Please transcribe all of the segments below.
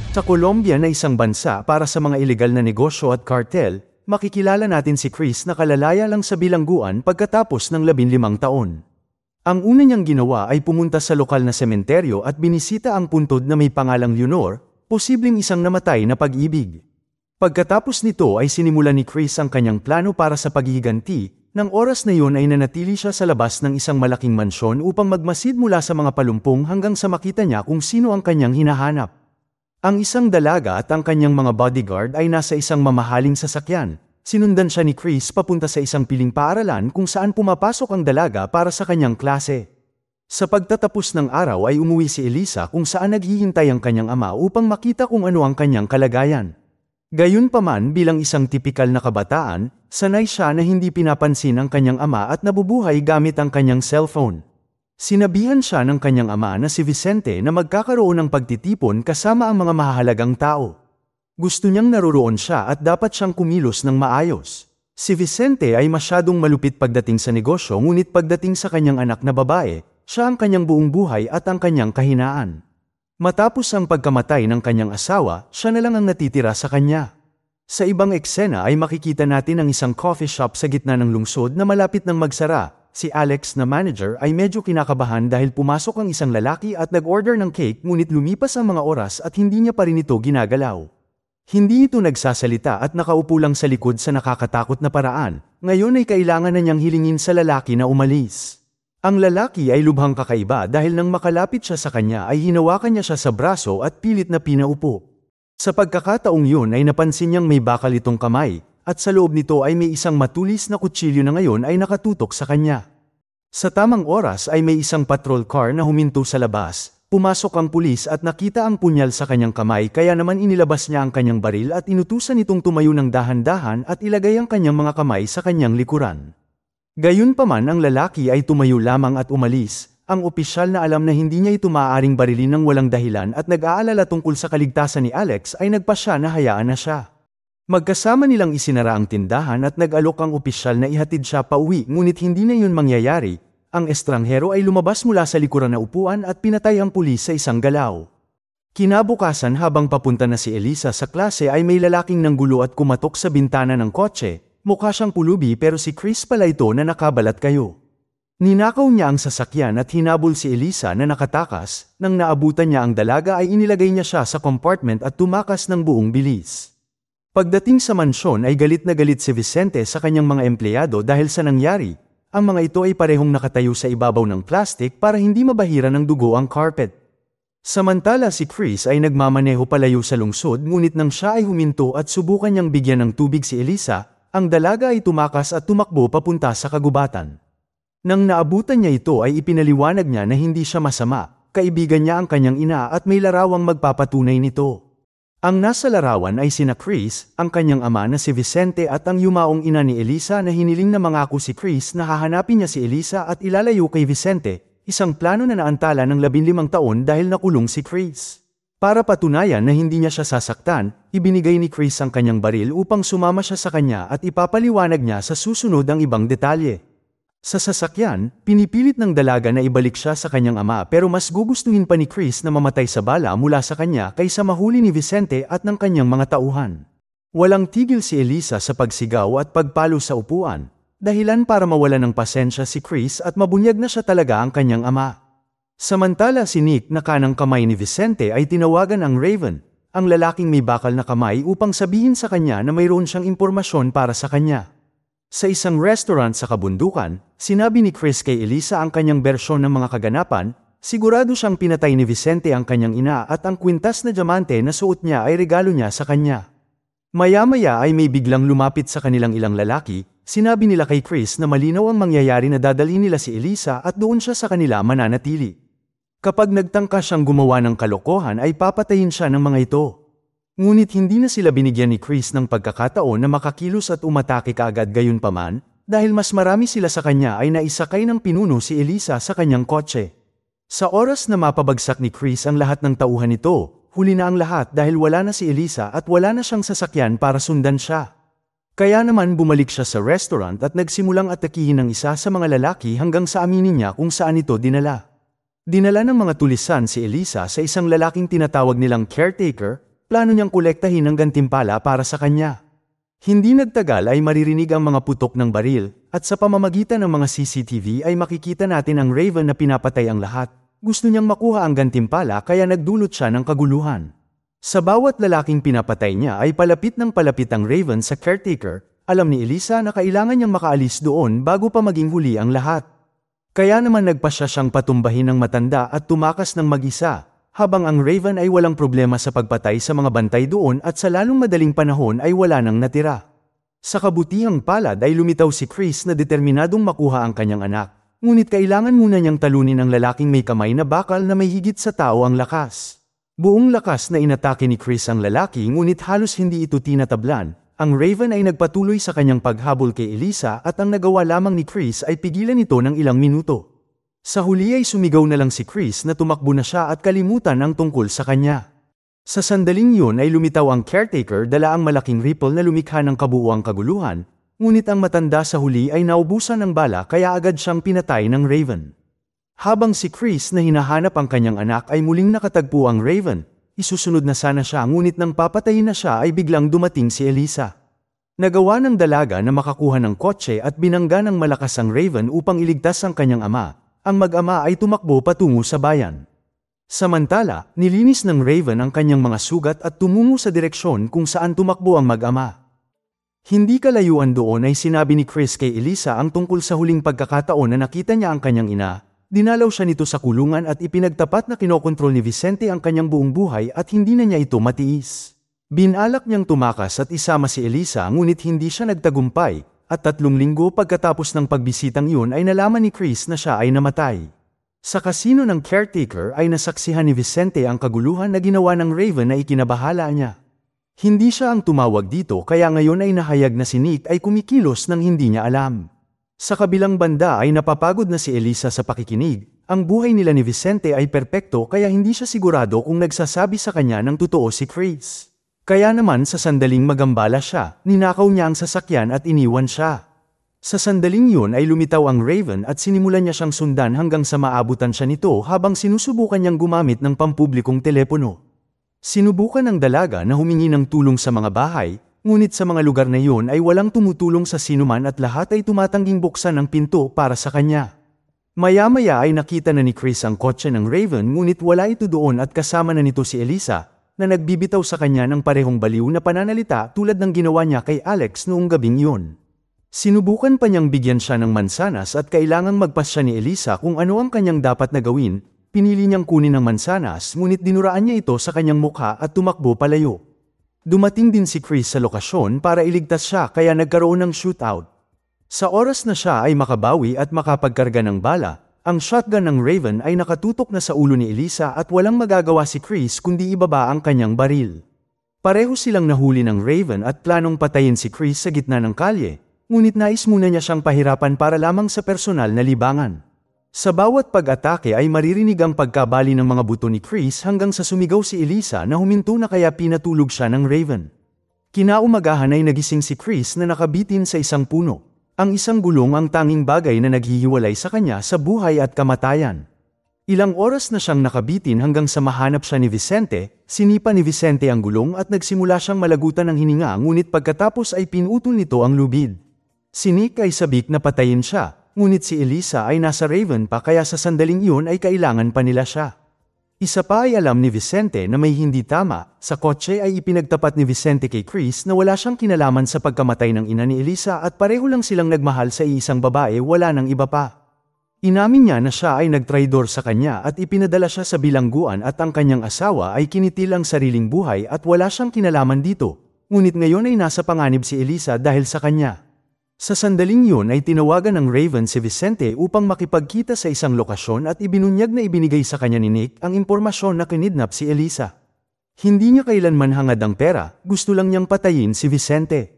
Sa Colombia na isang bansa para sa mga ilegal na negosyo at kartel, makikilala natin si Chris na kalalaya lang sa bilangguan pagkatapos ng 15 taon. Ang una niyang ginawa ay pumunta sa lokal na sementeryo at binisita ang puntod na may pangalang Leonor, posibleng isang namatay na pag-ibig. Pagkatapos nito ay sinimulan ni Chris ang kanyang plano para sa paghihiganti. Nang oras na yun ay nanatili siya sa labas ng isang malaking mansyon upang magmasid mula sa mga palumpong hanggang sa makita niya kung sino ang kanyang hinahanap. Ang isang dalaga at ang kanyang mga bodyguard ay nasa isang mamahaling sasakyan. Sinundan siya ni Chris papunta sa isang piling paaralan kung saan pumapasok ang dalaga para sa kanyang klase. Sa pagtatapos ng araw ay umuwi si Elisa kung saan naghihintay ang kanyang ama upang makita kung ano ang kanyang kalagayan. Gayunpaman bilang isang tipikal na kabataan, sanay siya na hindi pinapansin ang kanyang ama at nabubuhay gamit ang kanyang cellphone. Sinabihan siya ng kanyang ama na si Vicente na magkakaroon ng pagtitipon kasama ang mga mahahalagang tao. Gusto niyang naroroon siya at dapat siyang kumilos ng maayos. Si Vicente ay masyadong malupit pagdating sa negosyo ngunit pagdating sa kanyang anak na babae, siya ang kanyang buong buhay at ang kanyang kahinaan. Matapos ang pagkamatay ng kanyang asawa, siya na lang ang natitira sa kanya. Sa ibang eksena ay makikita natin ang isang coffee shop sa gitna ng lungsod na malapit ng magsara. Si Alex na manager ay medyo kinakabahan dahil pumasok ang isang lalaki at nag-order ng cake ngunit lumipas ang mga oras at hindi niya pa rin ito ginagalaw. Hindi ito nagsasalita at nakaupo lang sa likod sa nakakatakot na paraan. Ngayon ay kailangan na niyang hilingin sa lalaki na umalis. Ang lalaki ay lubhang kakaiba dahil nang makalapit siya sa kanya ay hinawakan niya siya sa braso at pilit na pinaupo. Sa pagkakataong yun ay napansin niyang may bakal itong kamay, at sa loob nito ay may isang matulis na kutsilyo na ngayon ay nakatutok sa kanya. Sa tamang oras ay may isang patrol car na huminto sa labas, pumasok ang pulis at nakita ang punyal sa kanyang kamay kaya naman inilabas niya ang kanyang baril at inutusan itong tumayo ng dahan-dahan at ilagay ang kanyang mga kamay sa kanyang likuran. Gayunpaman ang lalaki ay tumayo lamang at umalis. Ang opisyal na alam na hindi niya ito maaaring barilin ng walang dahilan at nag-aalala tungkol sa kaligtasan ni Alex ay nagpasya na hayaan na siya. Magkasama nilang isinara ang tindahan at nag-alok ang opisyal na ihatid siya pauwi ngunit hindi na yun mangyayari. Ang estranghero ay lumabas mula sa likuran na upuan at pinatay ang pulis sa isang galaw. Kinabukasan habang papunta na si Elisa sa klase ay may lalaking nanggulo at kumatok sa bintana ng kotse. Mukha siyang pulubi pero si Chris pala ito na nakabalat kayo. Ninakaw niya ang sasakyan at hinabol si Elisa na nakatakas. Nang naabutan niya ang dalaga ay inilagay niya siya sa compartment at tumakas ng buong bilis. Pagdating sa mansyon ay galit na galit si Vicente sa kanyang mga empleyado dahil sa nangyari. Ang mga ito ay parehong nakatayo sa ibabaw ng plastik para hindi mabahira ng dugo ang carpet. Samantala si Chris ay nagmamaneho palayo sa lungsod ngunit nang siya ay huminto at subukan niyang bigyan ng tubig si Elisa, ang dalaga ay tumakas at tumakbo papunta sa kagubatan. Nang naabutan niya ito ay ipinaliwanag niya na hindi siya masama, kaibigan niya ang kanyang ina at may larawang magpapatunay nito. Ang nasa larawan ay sina Chris, ang kanyang ama na si Vicente at ang yumaong ina ni Elisa na hiniling na mangako si Chris na hahanapin niya si Elisa at ilalayo kay Vicente, isang plano na naantala ng 15 taon dahil nakulong si Chris. Para patunayan na hindi niya siya sasaktan, ibinigay ni Chris ang kanyang baril upang sumama siya sa kanya at ipapaliwanag niya sa susunod ang ibang detalye. Sa sasakyan, pinipilit ng dalaga na ibalik siya sa kanyang ama pero mas gugustuhin pa ni Chris na mamatay sa bala mula sa kanya kaysa mahuli ni Vicente at ng kanyang mga tauhan. Walang tigil si Elisa sa pagsigaw at pagpalo sa upuan, dahilan para mawala ng pasensya si Chris at mabunyag na siya talaga ang kanyang ama. Samantala si Nick na kanang kamay ni Vicente ay tinawagan ang Raven, ang lalaking may bakal na kamay upang sabihin sa kanya na mayroon siyang impormasyon para sa kanya. Sa isang restaurant sa kabundukan, sinabi ni Chris kay Elisa ang kanyang bersyon ng mga kaganapan, sigurado siyang pinatay ni Vicente ang kanyang ina at ang kwintas na diamante na suot niya ay regalo niya sa kanya. Maya-maya ay may biglang lumapit sa kanilang ilang lalaki, sinabi nila kay Chris na malinaw ang mangyayari na dadalhin nila si Elisa at doon siya sa kanila mananatili. Kapag nagtangka siyang gumawa ng kalokohan ay papatayin siya ng mga ito. Ngunit hindi na sila binigyan ni Chris ng pagkakataon na makakilos at umatake kaagad gayunpaman, dahil mas marami sila sa kanya ay naisakay ng pinuno si Elisa sa kanyang kotse. Sa oras na mapabagsak ni Chris ang lahat ng tauhan nito, huli na ang lahat dahil wala na si Elisa at wala na siyang sasakyan para sundan siya. Kaya naman bumalik siya sa restaurant at nagsimulang atakihin ng isa sa mga lalaki hanggang sa aminin niya kung saan ito dinala. Dinala ng mga tulisan si Elisa sa isang lalaking tinatawag nilang caretaker, plano niyang kolektahin ang gantimpala para sa kanya. Hindi nagtagal ay maririnig ang mga putok ng baril, at sa pamamagitan ng mga CCTV ay makikita natin ang Raven na pinapatay ang lahat. Gusto niyang makuha ang gantimpala kaya nagdulot siya ng kaguluhan. Sa bawat lalaking pinapatay niya ay palapit ng palapit ang Raven sa caretaker. Alam ni Elisa na kailangan niyang makaalis doon bago pa maging huli ang lahat. Kaya naman nagpasya siyang patumbahin ng matanda at tumakas ng mag-isa, habang ang Raven ay walang problema sa pagpatay sa mga bantay doon at sa lalong madaling panahon ay wala nang natira. Sa kabutihang palad ay lumitaw si Chris na determinadong makuha ang kanyang anak, ngunit kailangan muna niyang talunin ang lalaking may kamay na bakal na may higit sa tao ang lakas. Buong lakas na inatake ni Chris ang lalaki ngunit halos hindi ito tinatablan. Ang Raven ay nagpatuloy sa kanyang paghabol kay Elisa at ang nagawa lamang ni Chris ay pigilan ito ng ilang minuto. Sa huli ay sumigaw na lang si Chris na tumakbo na siya at kalimutan ang tungkol sa kanya. Sa sandaling yun ay lumitaw ang caretaker dala ang malaking ripple na lumikha ng kabuuang kaguluhan, ngunit ang matanda sa huli ay naubusan ng bala kaya agad siyang pinatay ng Raven. Habang si Chris na hinahanap ang kanyang anak ay muling nakatagpo ang Raven, isusunod na sana siya ngunit nang papatayin na siya ay biglang dumating si Elisa. Nagawa ng dalaga na makakuha ng kotse at binangga ng malakas ang Raven upang iligtas ang kanyang ama. Ang mag-ama ay tumakbo patungo sa bayan. Samantala, nilinis ng Raven ang kanyang mga sugat at tumungo sa direksyon kung saan tumakbo ang mag-ama. Hindi kalayuan doon ay sinabi ni Chris kay Elisa ang tungkol sa huling pagkakataon na nakita niya ang kanyang ina. Dinalaw siya nito sa kulungan at ipinagtapat na kinokontrol ni Vicente ang kanyang buong buhay at hindi na niya ito matiis. Binalak niyang tumakas at isama si Elisa ngunit hindi siya nagtagumpay, at 3 linggo pagkatapos ng pagbisitang iyon ay nalaman ni Chris na siya ay namatay. Sa kasino ng caretaker ay nasaksihan ni Vicente ang kaguluhan na ginawa ng Raven na ikinabahala niya. Hindi siya ang tumawag dito kaya ngayon ay nahayag na si Nick ay kumikilos nang hindi niya alam. Sa kabilang banda ay napapagod na si Elisa sa pakikinig. Ang buhay nila ni Vicente ay perpekto kaya hindi siya sigurado kung nagsasabi sa kanya ng totoo si Chris. Kaya naman sa sandaling magambala siya, ninakaw niya ang sasakyan at iniwan siya. Sa sandaling yun ay lumitaw ang Raven at sinimulan niya siyang sundan hanggang sa maabutan siya nito habang sinusubukan niyang gumamit ng pampublikong telepono. Sinubukan ng dalaga na humingi ng tulong sa mga bahay, ngunit sa mga lugar na yun ay walang tumutulong sa sinuman at lahat ay tumatangging buksan ang pinto para sa kanya. Maya-maya ay nakita na ni Chris ang kotse ng Raven ngunit wala ito doon at kasama na nito si Elisa, na nagbibitaw sa kanya ng parehong baliw na pananalita tulad ng ginawa niya kay Alex noong gabing yun. Sinubukan pa niyang bigyan siya ng mansanas at kailangang magpasya ni Elisa kung ano ang kanyang dapat na gawin. Pinili niyang kunin ang mansanas ngunit dinuraan niya ito sa kanyang mukha at tumakbo palayo. Dumating din si Chris sa lokasyon para iligtas siya kaya nagkaroon ng shootout. Sa oras na siya ay makabawi at makapagkarga ng bala, ang shotgun ng Raven ay nakatutok na sa ulo ni Elisa at walang magagawa si Chris kundi ibaba ang kanyang baril. Pareho silang nahuli ng Raven at planong patayin si Chris sa gitna ng kalye, ngunit nais muna niya siyang pahirapan para lamang sa personal na libangan. Sa bawat pag-atake ay maririnig ang pagkabali ng mga buto ni Chris hanggang sa sumigaw si Elisa na huminto na kaya pinatulog siya ng Raven. Kinaumagahan ay nagising si Chris na nakabitin sa isang puno. Ang isang gulong ang tanging bagay na naghihiwalay sa kanya sa buhay at kamatayan. Ilang oras na siyang nakabitin hanggang sa mahanap siya ni Vicente, sinipa ni Vicente ang gulong at nagsimula siyang malagutan ng hininga ngunit pagkatapos ay pinutol nito ang lubid. Si Nick ay sabik na patayin siya, ngunit si Elisa ay nasa Raven pa kaya sa sandaling iyon ay kailangan pa nila siya. Isa pa ay alam ni Vicente na may hindi tama, sa kotse ay ipinagtapat ni Vicente kay Chris na wala siyang kinalaman sa pagkamatay ng ina ni Elisa at pareho lang silang nagmahal sa isang babae wala nang iba pa. Inamin niya na siya ay nagtraidor sa kanya at ipinadala siya sa bilangguan at ang kanyang asawa ay kinitil ang sariling buhay at wala siyang kinalaman dito, ngunit ngayon ay nasa panganib si Elisa dahil sa kanya. Sa sandaling yun ay tinawagan ng Raven si Vicente upang makipagkita sa isang lokasyon at ibinunyag na ibinigay sa kanya ni Nick ang impormasyon na kinidnap si Elisa. Hindi niya kailanman hangad ang pera, gusto lang niyang patayin si Vicente.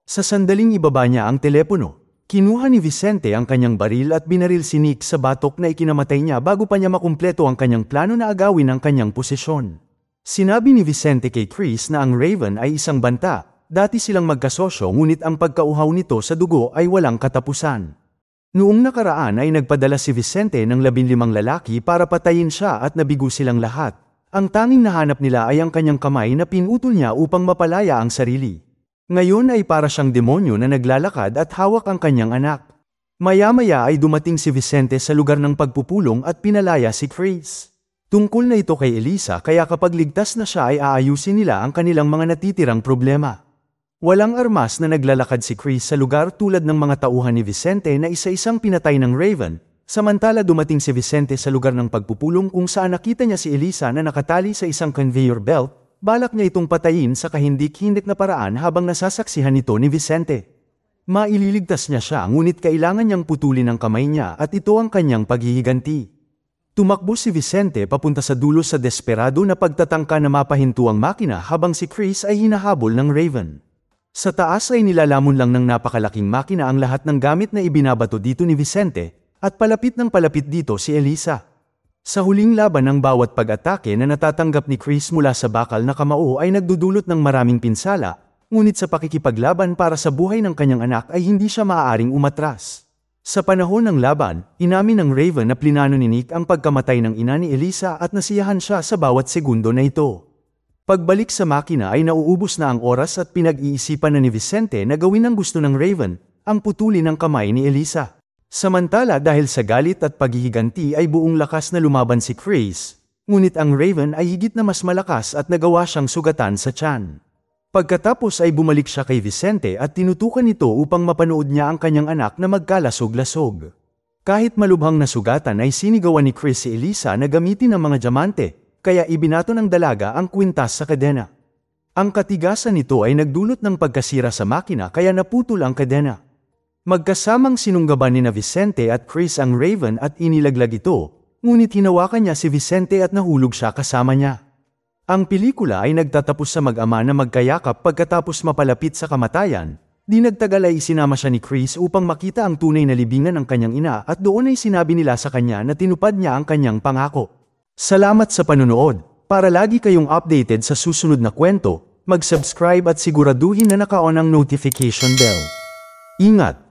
Sa sandaling ibaba niya ang telepono, kinuha ni Vicente ang kanyang baril at binaril si Nick sa batok na ikinamatay niya bago pa niya makumpleto ang kanyang plano na agawin ang kanyang posisyon. Sinabi ni Vicente kay Chris na ang Raven ay isang banta. Dati silang magkasosyo ngunit ang pagkauhaw nito sa dugo ay walang katapusan. Noong nakaraan ay nagpadala si Vicente ng 15 lalaki para patayin siya at nabigo silang lahat. Ang tanging nahanap nila ay ang kanyang kamay na pinutol niya upang mapalaya ang sarili. Ngayon ay para siyang demonyo na naglalakad at hawak ang kanyang anak. Maya-maya ay dumating si Vicente sa lugar ng pagpupulong at pinalaya si Chris. Tungkol na ito kay Elisa kaya kapag ligtas na siya ay aayusin nila ang kanilang mga natitirang problema. Walang armas na naglalakad si Chris sa lugar tulad ng mga tauhan ni Vicente na isa-isang pinatay ng Raven, samantala dumating si Vicente sa lugar ng pagpupulong kung saan nakita niya si Elisa na nakatali sa isang conveyor belt, balak niya itong patayin sa kahindik-hindik na paraan habang nasasaksihan nito ni Vicente. Maililigtas niya siya ngunit kailangan niyang putulin ang kamay niya at ito ang kanyang paghihiganti. Tumakbo si Vicente papunta sa dulo sa desperado na pagtatangka na mapahinto ang makina habang si Chris ay hinahabol ng Raven. Sa taas ay nilalamon lang ng napakalaking makina ang lahat ng gamit na ibinabato dito ni Vicente, at palapit ng palapit dito si Elisa. Sa huling laban ng bawat pag-atake na natatanggap ni Chris mula sa bakal na kamao ay nagdudulot ng maraming pinsala, ngunit sa pakikipaglaban para sa buhay ng kanyang anak ay hindi siya maaaring umatras. Sa panahon ng laban, inamin ng Raven na plinano ni Nick ang pagkamatay ng ina ni Elisa at nasiyahan siya sa bawat segundo na ito. Pagbalik sa makina ay nauubos na ang oras at pinag-iisipan na ni Vicente na gawin ang gusto ng Raven, ang putulin ng kamay ni Elisa. Samantala dahil sa galit at paghihiganti ay buong lakas na lumaban si Chris, ngunit ang Raven ay higit na mas malakas at nagawa siyang sugatan sa tiyan. Pagkatapos ay bumalik siya kay Vicente at tinutukan ito upang mapanood niya ang kanyang anak na magkalasog-lasog. Kahit malubhang nasugatan ay sinigawan ni Chris si Elisa na gamitin ang mga diamante, kaya ibinato ng dalaga ang kwintas sa kadena. Ang katigasan nito ay nagdulot ng pagkasira sa makina kaya naputol ang kadena. Magkasamang sinunggaban ni Vicente at Chris ang Raven at inilaglag ito, ngunit hinawakan niya si Vicente at nahulog siya kasama niya. Ang pelikula ay nagtatapos sa mag-ama na magkayakap pagkatapos mapalapit sa kamatayan. Di nagtagal ay isinama siya ni Chris upang makita ang tunay na libingan ng kanyang ina at doon ay sinabi nila sa kanya na tinupad niya ang kanyang pangako. Salamat sa panunood. Para lagi kayong updated sa susunod na kwento, mag-subscribe at siguraduhin na naka-on ang notification bell. Ingat!